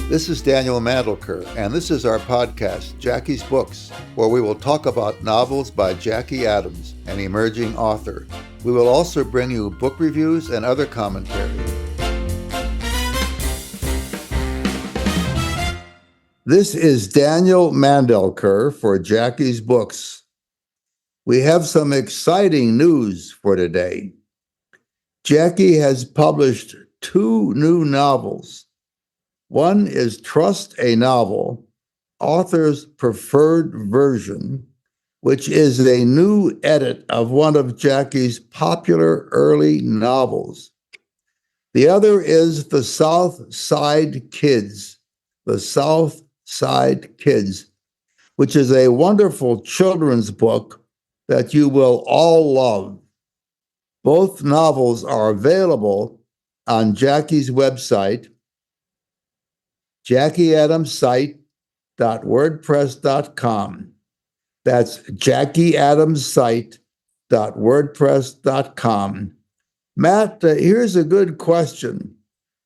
This is Daniel Mandelker, and this is our podcast, Jackie's Books, where we will talk about novels by Jackie Adams, an emerging author. We will also bring you book reviews and other commentary. This is Daniel Mandelker for Jackie's Books. We have some exciting news for today. Jackie has published 2 new novels. One is Trust a Novel, Author's Preferred Version, which is a new edit of one of Jackie's popular early novels. The other is The South Side Kids, which is a wonderful children's book that you will all love. Both novels are available on Jackie's website, JackieAdamsSite.wordpress.com. That's JackieAdamsSite.wordpress.com. Matt, here's a good question.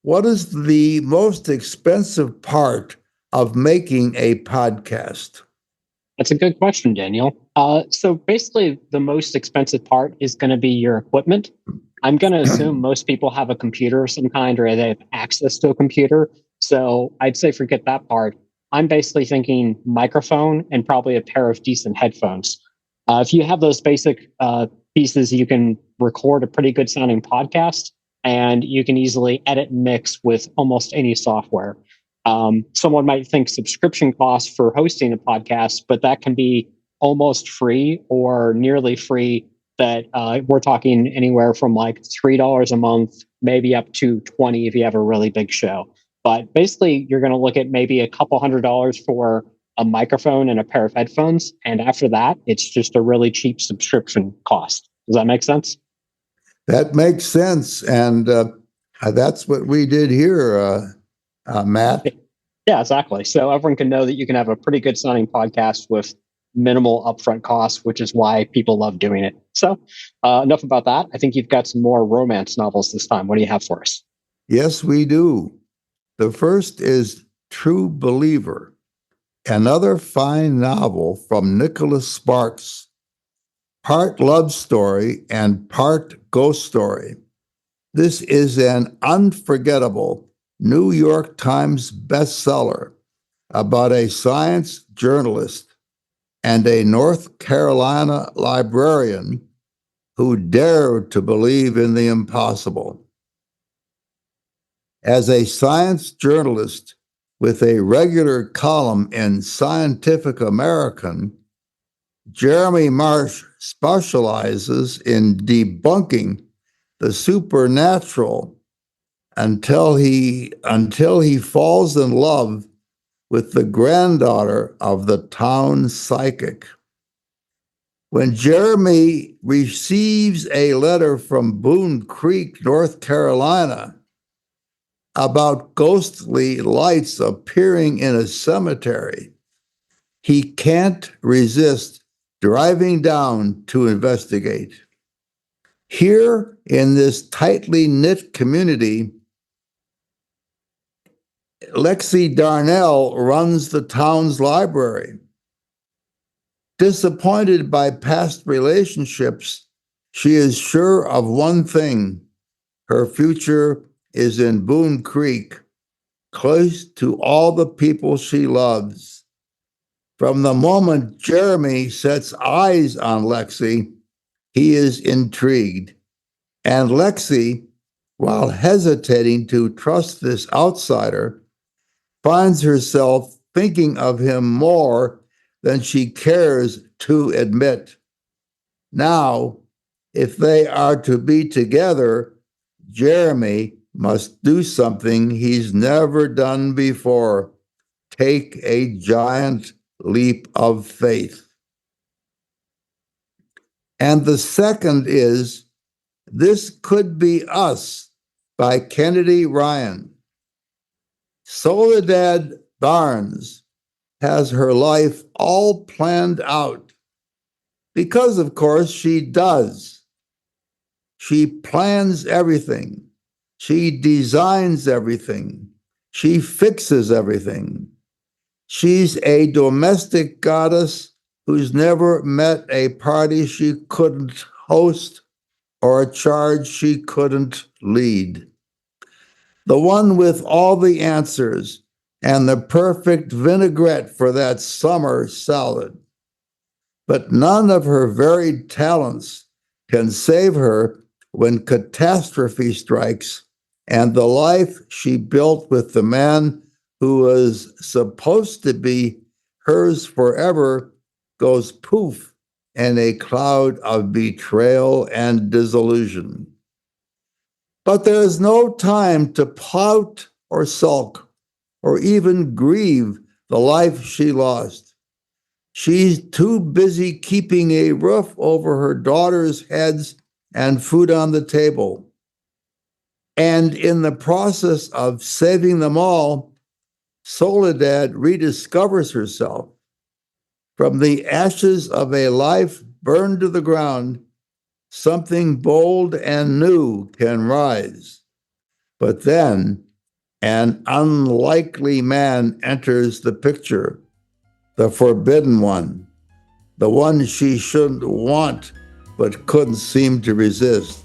What is the most expensive part of making a podcast? That's a good question, Daniel. So basically, the most expensive part is going to be your equipment. I'm going to assume most people have a computer of some kind, or they have access to a computer. So I'd say forget that part. I'm basically thinking microphone and probably a pair of decent headphones. If you have those basic pieces, you can record a pretty good sounding podcast, and you can easily edit and mix with almost any software. Someone might think subscription costs for hosting a podcast, but that can be almost free or nearly free. That we're talking anywhere from like $3 a month, maybe up to $20 if you have a really big show. But basically, you're going to look at maybe a couple $100 for a microphone and a pair of headphones. And after that, it's just a really cheap subscription cost. Does that make sense? That makes sense. And that's what we did here, Matt. Yeah, exactly. So everyone can know that you can have a pretty good sounding podcast with minimal upfront costs, which is why people love doing it. So enough about that. I think you've got some more romance novels this time. What do you have for us? Yes, we do. The first is True Believer, another fine novel from Nicolas Sparks, part love story and part ghost story. This is an unforgettable New York Times bestseller about a science journalist and a North Carolina librarian who dared to believe in the impossible. As a science journalist with a regular column in Scientific American, Jeremy Marsh specializes in debunking the supernatural until he falls in love with the granddaughter of the town psychic. When Jeremy receives a letter from Boone Creek, North Carolina, about ghostly lights appearing in a cemetery, he can't resist driving down to investigate. Here in this tightly knit community, Lexi Darnell runs the town's library. Disappointed by past relationships, she is sure of one thing: her future is in Boone Creek, close to all the people she loves. From the moment Jeremy sets eyes on Lexi, he is intrigued. And Lexi, while hesitating to trust this outsider, finds herself thinking of him more than she cares to admit. Now, if they are to be together, Jeremy must do something he's never done before: take a giant leap of faith. And the second is This Could Be Us by Kennedy Ryan. Soledad Barnes has her life all planned out because, of course, she does. She plans everything. She designs everything. She fixes everything. She's a domestic goddess who's never met a party she couldn't host or a charge she couldn't lead. The one with all the answers and the perfect vinaigrette for that summer salad. But none of her varied talents can save her when catastrophe strikes and the life she built with the man who was supposed to be hers forever goes poof in a cloud of betrayal and disillusion. But there is no time to pout or sulk or even grieve the life she lost. She's too busy keeping a roof over her daughters' heads and food on the table. And in the process of saving them all, Soledad rediscovers herself. From the ashes of a life burned to the ground, something bold and new can rise. But then an unlikely man enters the picture, the forbidden one, the one she shouldn't want but couldn't seem to resist.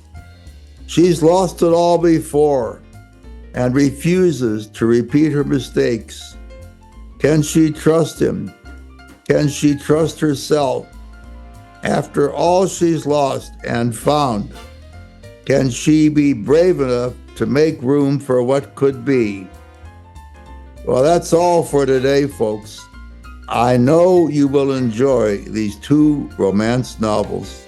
She's lost it all before and refuses to repeat her mistakes. Can she trust him? Can she trust herself? After all she's lost and found, can she be brave enough to make room for what could be? Well, that's all for today, folks. I know you will enjoy these two romance novels.